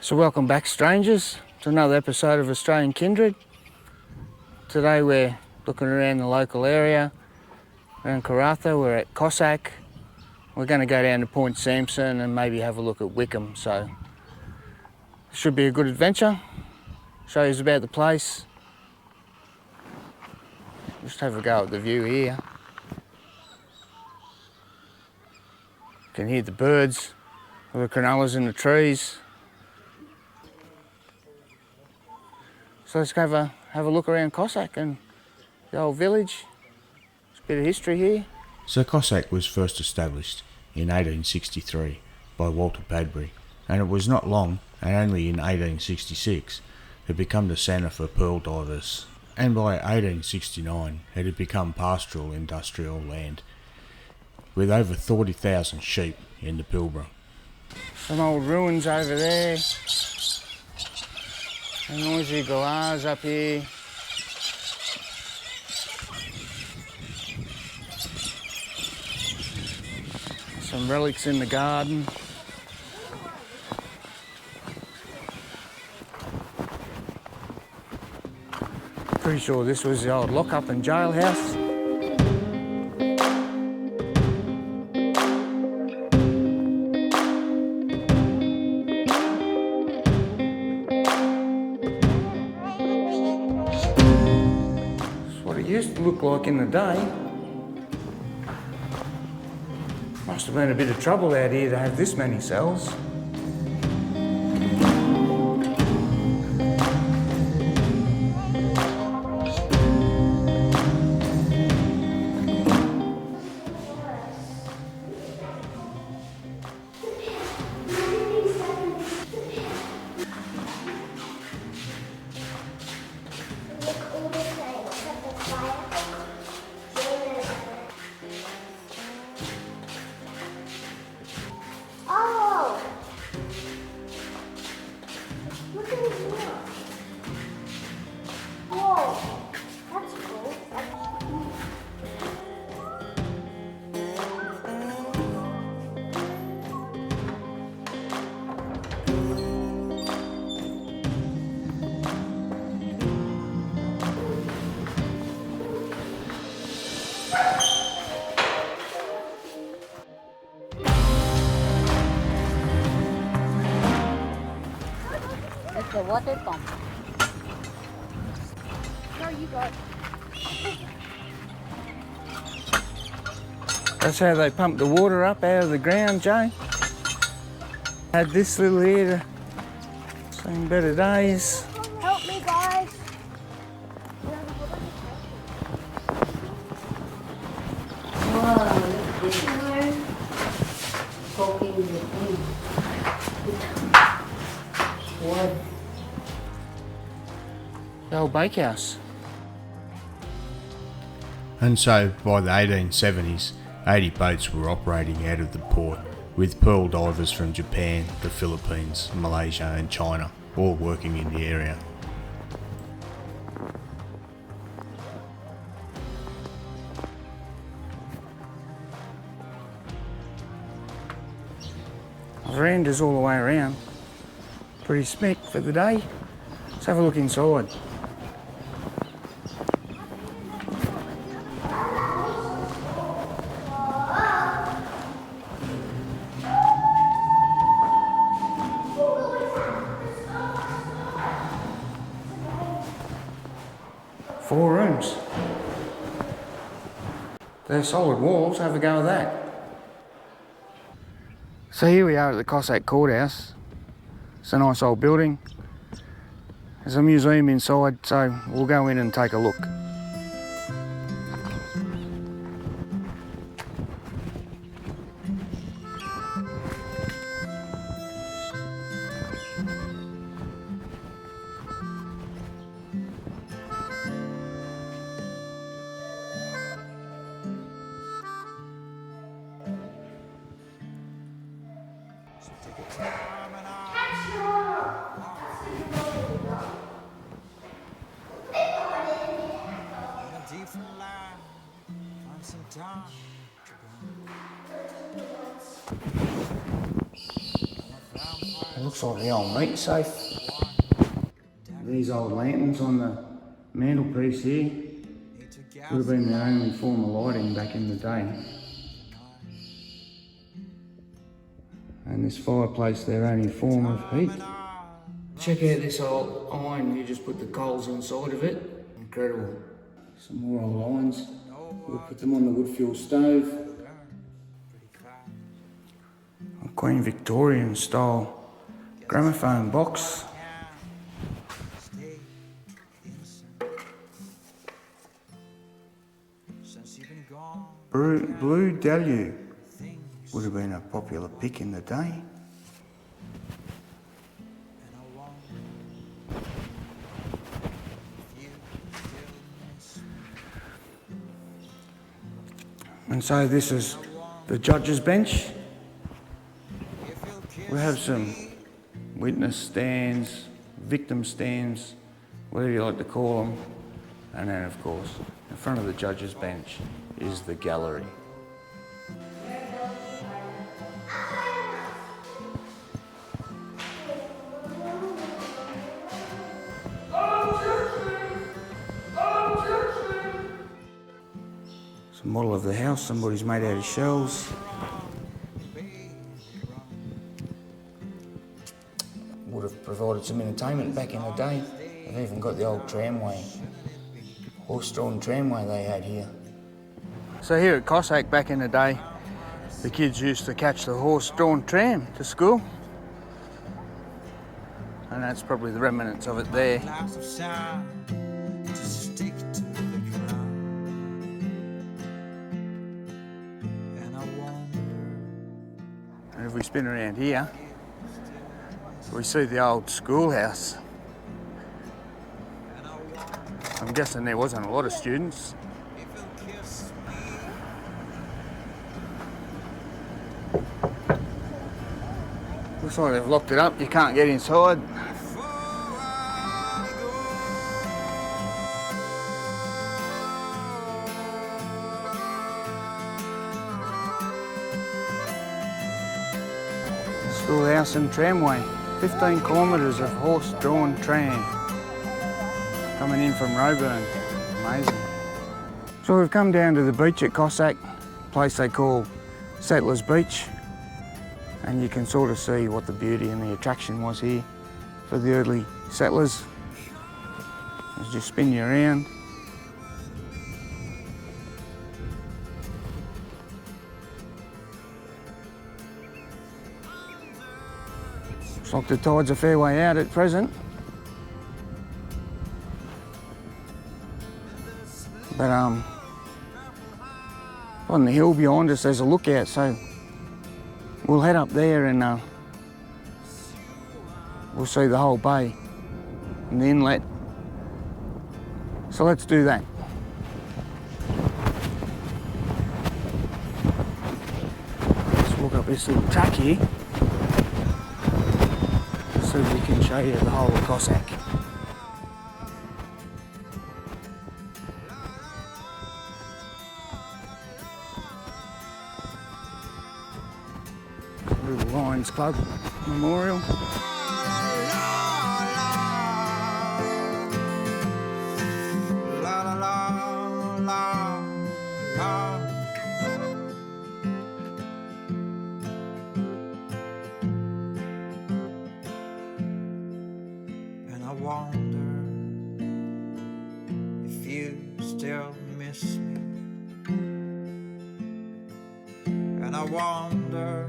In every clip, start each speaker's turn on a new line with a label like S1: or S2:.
S1: So welcome back, strangers, to another episode of Australian Kindred. Today we're looking around the local area, around Karratha. We're at Cossack. We're going to go down to Point Samson and maybe have a look at Wickham. So it should be a good adventure. Show you about the place. Just have a go at the view here. You can hear the birds, all the cronulas in the trees. So let's go have a look around Cossack and the old village. There's a bit of history here.
S2: So Cossack was first established in 1863 by Walter Padbury, and it was not long, and only in 1866, it became the centre for pearl divers, and by 1869 it had become pastoral industrial land, with over 40,000 sheep in the Pilbra.
S1: Some old ruins over there. A noisy garage up here. Some relics in the garden. Pretty sure this was the old lock-up and jailhouse. Used to look like in the day. Must have been a bit of trouble out here to have this many cells.
S3: The water pump. No, you got.
S1: That's how they pump the water up out of the ground, Jay. Had this little here to seen better days.
S3: Help me, guys. Wow, look at this. Poking the thing. What?
S1: The old bakehouse.
S2: And so, by the 1870s, 80 boats were operating out of the port, with pearl divers from Japan, the Philippines, Malaysia and China, all working in the area.
S1: Verandas all the way around. Pretty smick for the day. Let's have a look inside. Four rooms. They're solid walls, have a go at that. So here we are at the Cossack Courthouse. It's a nice old building. There's a museum inside, so we'll go in and take a look. It looks like the old meat safe. These old lanterns on the mantelpiece here would have been their only form of lighting back in the day. And this fireplace, their only form of heat. Check out this old iron, you just put the coals inside of it. Incredible. Some more old irons. We'll put them on the wood fuel stove. A Queen Victorian style gramophone box. Blue Deluge would have been a popular pick in the day. And so this is the judge's bench. We have some witness stands, victim stands, whatever you like to call them. And then of course, in front of the judge's bench is the gallery. It's a model of the house somebody's made out of shells. Would have provided some entertainment back in the day. They've even got the old tramway, horse-drawn tramway they had here. So here at Cossack back in the day, the kids used to catch the horse-drawn tram to school. And that's probably the remnants of it there. And if we spin around here, we see the old schoolhouse. I'm guessing there wasn't a lot of students. Looks like they've locked it up, you can't get inside. Schoolhouse and tramway, 15 kilometres of horse-drawn tram coming in from Roebourne. Amazing. So we've come down to the beach at Cossack, a place they call Settlers Beach, and you can sort of see what the beauty and the attraction was here for the early settlers. Let's just spin you around. Looks like the tide's a fair way out at present. But on the hill behind us there's a lookout, so we'll head up there and we'll see the whole bay and the inlet. So let's do that. Let's walk up this little track here so we can show you the whole of Cossack. Little Lions Club Memorial.
S4: And I wonder if you still miss me. And I wonder.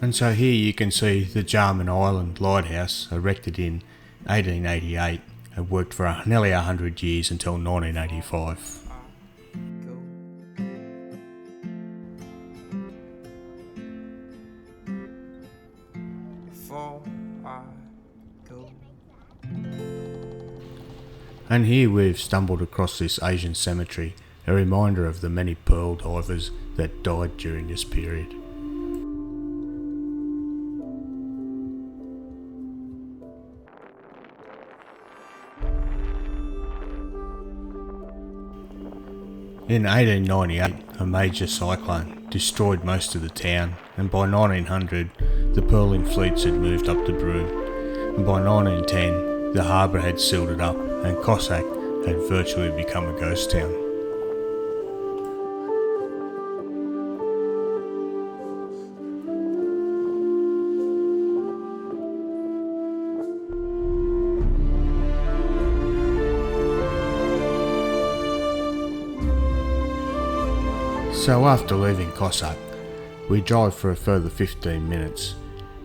S2: And so here you can see the Jarman Island Lighthouse, erected in 1888, and worked for nearly 100 years until 1985. And here we've stumbled across this Asian cemetery, a reminder of the many pearl divers that died during this period. In 1898, a major cyclone destroyed most of the town, and by 1900 the pearling fleets had moved up the Broome, and by 1910 the harbour had sealed it up and Cossack had virtually become a ghost town. So after leaving Cossack, we drive for a further 15 minutes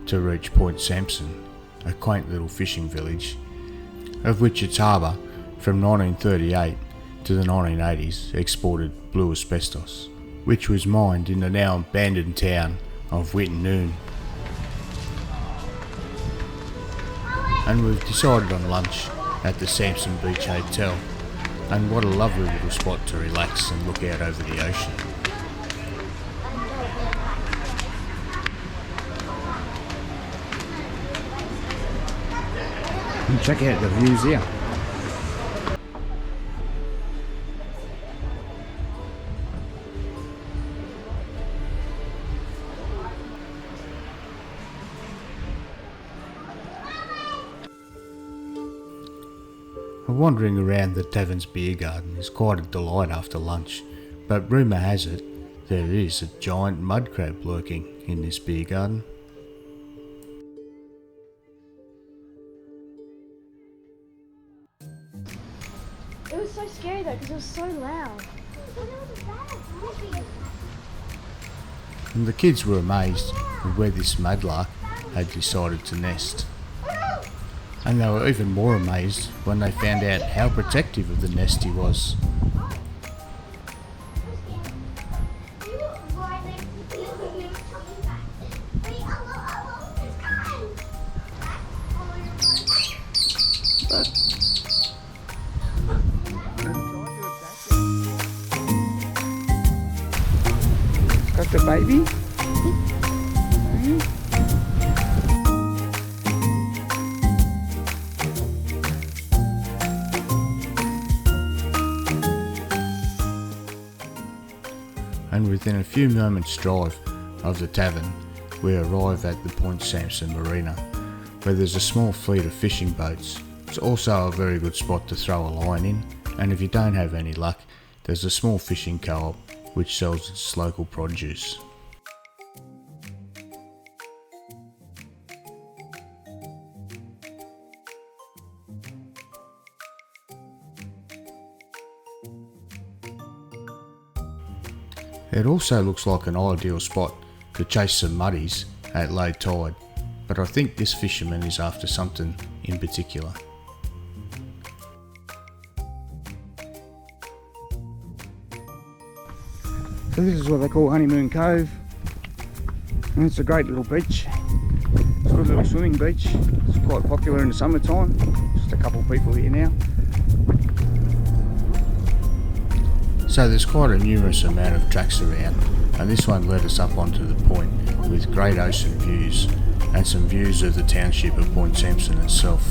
S2: to reach Point Samson, a quaint little fishing village, of which its harbour from 1938 to the 1980s exported blue asbestos, which was mined in the now abandoned town of Wickham. And we've decided on lunch at the Samson Beach Hotel, and what a lovely little spot to relax and look out over the ocean.
S1: And check out the views here.
S2: Wandering around the tavern's beer garden is quite a delight after lunch, but rumour has it there is a giant mud crab lurking in this beer garden.
S3: It was so scary though because it was so loud.
S2: And the kids were amazed at where this mudlark had decided to nest. And they were even more amazed when they found out how protective of the nest he was.
S1: Got the baby.
S2: And within a few moments' drive of the tavern, we arrive at the Point Samson Marina, where there's a small fleet of fishing boats. It's also a very good spot to throw a line in, and if you don't have any luck, there's a small fishing co-op which sells its local produce. It also looks like an ideal spot to chase some muddies at low tide, but I think this fisherman is after something in particular.
S1: So this is what they call Honeymoon Cove, and it's a great little beach. It's a good little swimming beach. It's quite popular in the summertime. Just a couple of people here now.
S2: So there's quite a numerous amount of tracks around, and this one led us up onto the point with great ocean views and some views of the township of Point Samson itself.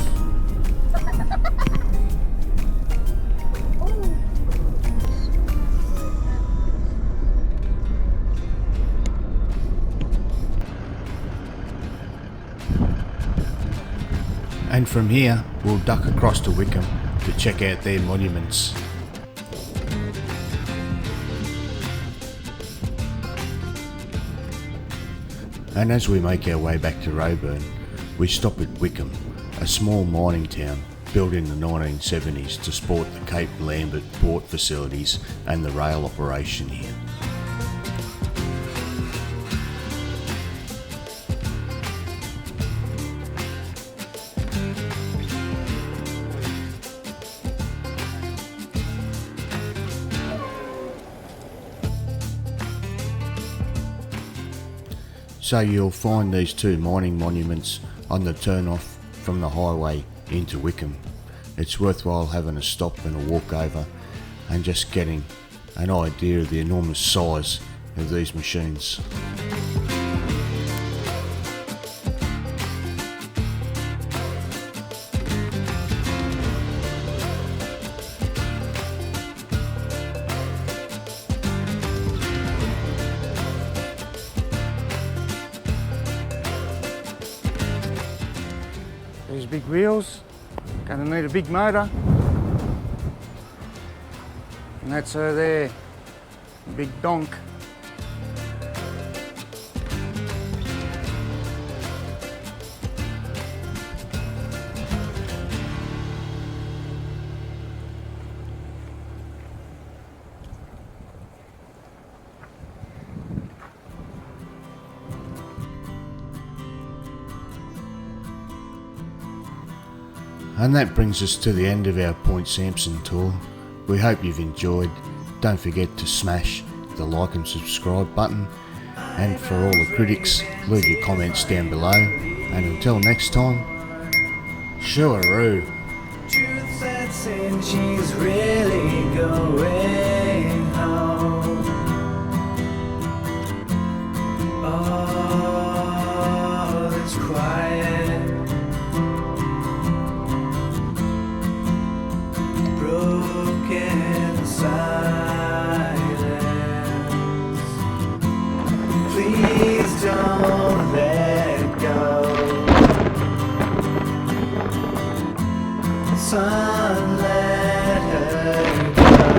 S2: And from here we'll duck across to Wickham to check out their monuments. And as we make our way back to Roebourne, we stop at Wickham, a small mining town built in the 1970s to support the Cape Lambert port facilities and the rail operation here. So you'll find these two mining monuments on the turn-off from the highway into Wickham. It's worthwhile having a stop and a walk over and just getting an idea of the enormous size of these machines.
S1: big wheels. Gonna need a big motor. And that's her there, big donk.
S2: And that brings us to the end of our Point Samson tour. We hope you've enjoyed. Don't forget to smash the like and subscribe button. And for all the critics, leave your comments down below. And until next time, shoo-a-roo.
S5: Truth that's saying she's really going home. Oh, that's quiet. Broken silence. Please don't let go. Sun, let her go.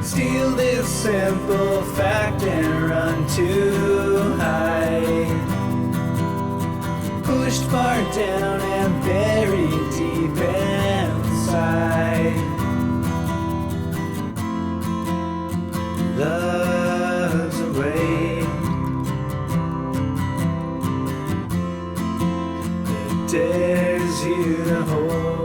S5: Steal this simple fact and run too high. Pushed far down and buried deep inside. Love's away. That dares you to hold.